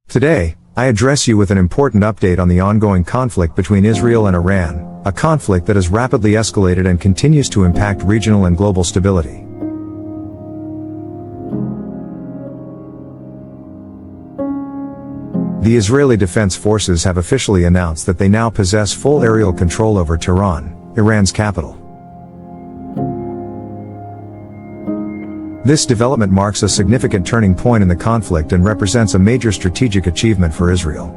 Today, I address you with an important update on the ongoing conflict between Israel and Iran, a conflict that has rapidly escalated and continues to impact regional and global stability. The Israeli Defense Forces have officially announced that they now possess full aerial control over Tehran, Iran's capital. This development marks a significant turning point in the conflict and represents a major strategic achievement for Israel.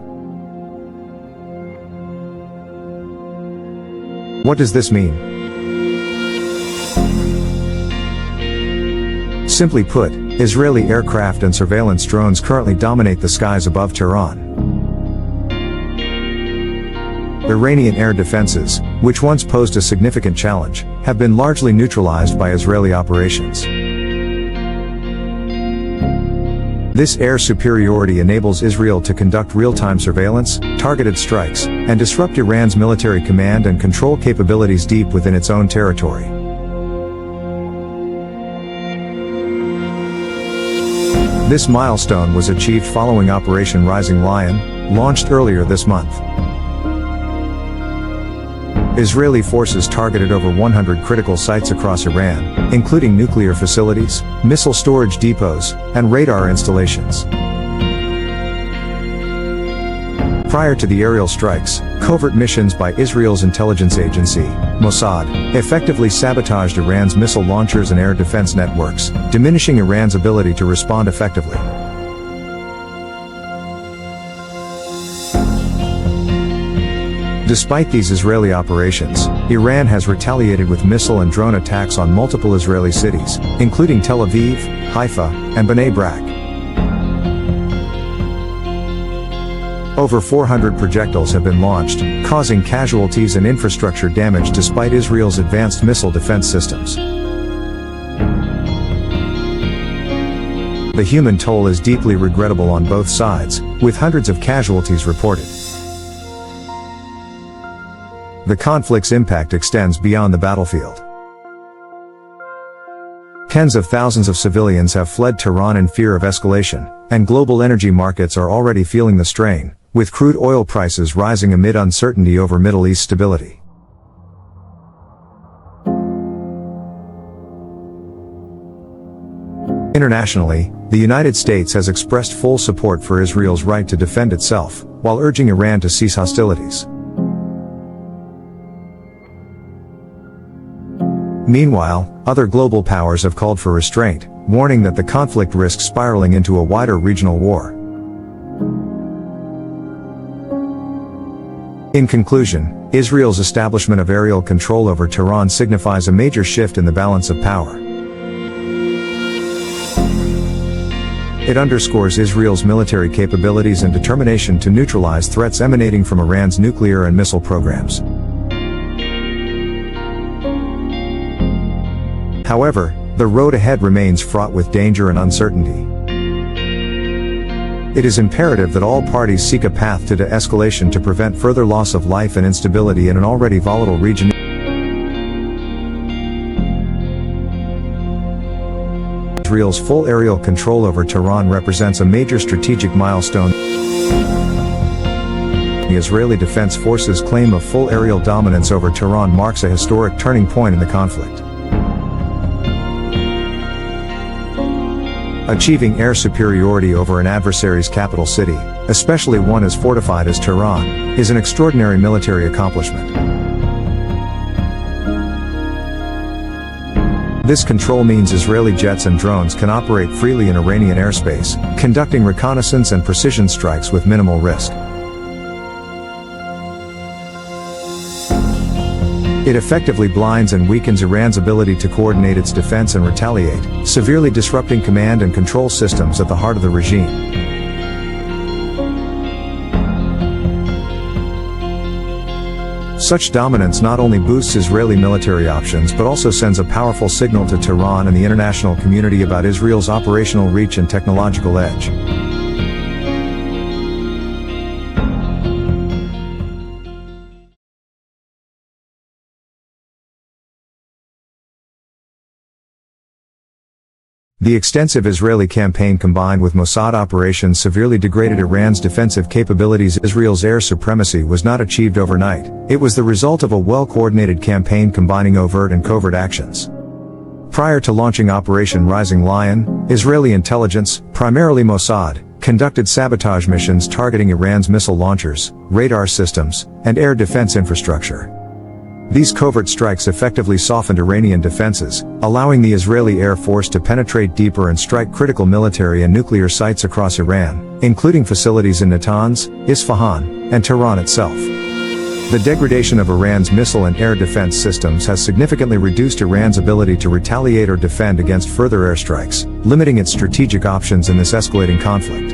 What does this mean? Simply put, Israeli aircraft and surveillance drones currently dominate the skies above Tehran. Iranian air defenses, which once posed a significant challenge, have been largely neutralized by Israeli operations. This air superiority enables Israel to conduct real-time surveillance, targeted strikes, and disrupt Iran's military command and control capabilities deep within its own territory. This milestone was achieved following Operation Rising Lion, launched earlier this month. Israeli forces targeted over 100 critical sites across Iran, including nuclear facilities, missile storage depots, and radar installations. Prior to the aerial strikes, covert missions by Israel's intelligence agency, Mossad, effectively sabotaged Iran's missile launchers and air defense networks, diminishing Iran's ability to respond effectively. Despite these Israeli operations, Iran has retaliated with missile and drone attacks on multiple Israeli cities, including Tel Aviv, Haifa, and Bnei Brak. Over 400 projectiles have been launched, causing casualties and infrastructure damage despite Israel's advanced missile defense systems. The human toll is deeply regrettable on both sides, with hundreds of casualties reported. The conflict's impact extends beyond the battlefield. Tens of thousands of civilians have fled Tehran in fear of escalation, and global energy markets are already feeling the strain, with crude oil prices rising amid uncertainty over Middle East stability. Internationally, the United States has expressed full support for Israel's right to defend itself, while urging Iran to cease hostilities. Meanwhile, other global powers have called for restraint, warning that the conflict risks spiraling into a wider regional war. In conclusion, Israel's establishment of aerial control over Tehran signifies a major shift in the balance of power. It underscores Israel's military capabilities and determination to neutralize threats emanating from Iran's nuclear and missile programs. However, the road ahead remains fraught with danger and uncertainty. It is imperative that all parties seek a path to de-escalation to prevent further loss of life and instability in an already volatile region. Israel's full aerial control over Tehran represents a major strategic milestone. The Israeli Defense Forces' claim of full aerial dominance over Tehran marks a historic turning point in the conflict. Achieving air superiority over an adversary's capital city, especially one as fortified as Tehran, is an extraordinary military accomplishment. This control means Israeli jets and drones can operate freely in Iranian airspace, conducting reconnaissance and precision strikes with minimal risk. It effectively blinds and weakens Iran's ability to coordinate its defense and retaliate, severely disrupting command and control systems at the heart of the regime. Such dominance not only boosts Israeli military options but also sends a powerful signal to Tehran and the international community about Israel's operational reach and technological edge. The extensive Israeli campaign combined with Mossad operations severely degraded Iran's defensive capabilities. Israel's air supremacy was not achieved overnight. It was the result of a well-coordinated campaign combining overt and covert actions. Prior to launching Operation Rising Lion, Israeli intelligence, primarily Mossad, conducted sabotage missions targeting Iran's missile launchers, radar systems, and air defense infrastructure. These covert strikes effectively softened Iranian defenses, allowing the Israeli Air Force to penetrate deeper and strike critical military and nuclear sites across Iran, including facilities in Natanz, Isfahan, and Tehran itself. The degradation of Iran's missile and air defense systems has significantly reduced Iran's ability to retaliate or defend against further airstrikes, limiting its strategic options in this escalating conflict.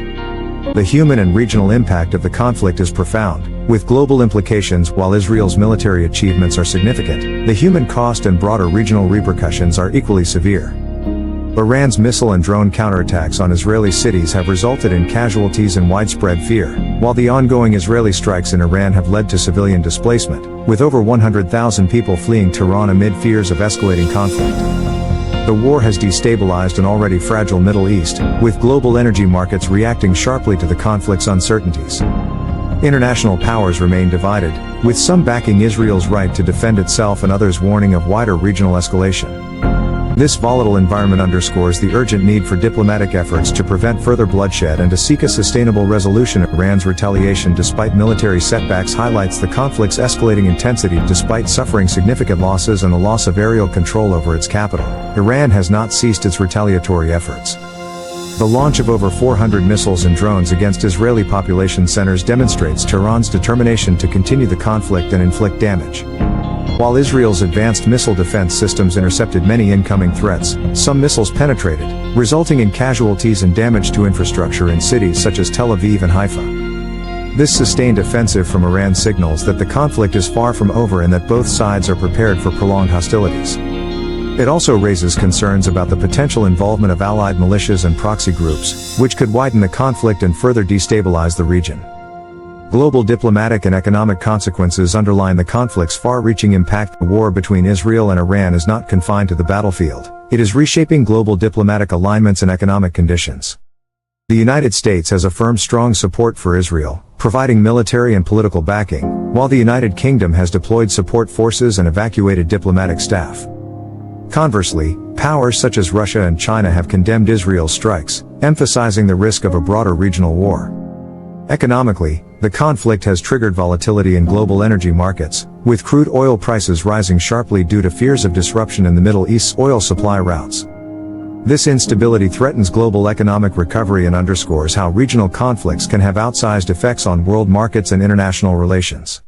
The human and regional impact of the conflict is profound, with global implications. While Israel's military achievements are significant, the human cost and broader regional repercussions are equally severe. Iran's missile and drone counterattacks on Israeli cities have resulted in casualties and widespread fear, while the ongoing Israeli strikes in Iran have led to civilian displacement, with over 100,000 people fleeing Tehran amid fears of escalating conflict. The war has destabilized an already fragile Middle East, with global energy markets reacting sharply to the conflict's uncertainties. International powers remain divided, with some backing Israel's right to defend itself and others warning of wider regional escalation. This volatile environment underscores the urgent need for diplomatic efforts to prevent further bloodshed and to seek a sustainable resolution. Iran's retaliation despite military setbacks highlights the conflict's escalating intensity. Despite suffering significant losses and the loss of aerial control over its capital, Iran has not ceased its retaliatory efforts. The launch of over 400 missiles and drones against Israeli population centers demonstrates Tehran's determination to continue the conflict and inflict damage. While Israel's advanced missile defense systems intercepted many incoming threats, some missiles penetrated, resulting in casualties and damage to infrastructure in cities such as Tel Aviv and Haifa. This sustained offensive from Iran signals that the conflict is far from over and that both sides are prepared for prolonged hostilities. It also raises concerns about the potential involvement of allied militias and proxy groups, which could widen the conflict and further destabilize the region. Global diplomatic and economic consequences underline the conflict's far-reaching impact. The war between Israel and Iran is not confined to the battlefield. It is reshaping global diplomatic alignments and economic conditions. The United States has affirmed strong support for Israel, providing military and political backing, while the United Kingdom has deployed support forces and evacuated diplomatic staff. Conversely, powers such as Russia and China have condemned Israel's strikes, emphasizing the risk of a broader regional war. Economically, the conflict has triggered volatility in global energy markets, with crude oil prices rising sharply due to fears of disruption in the Middle East's oil supply routes. This instability threatens global economic recovery and underscores how regional conflicts can have outsized effects on world markets and international relations.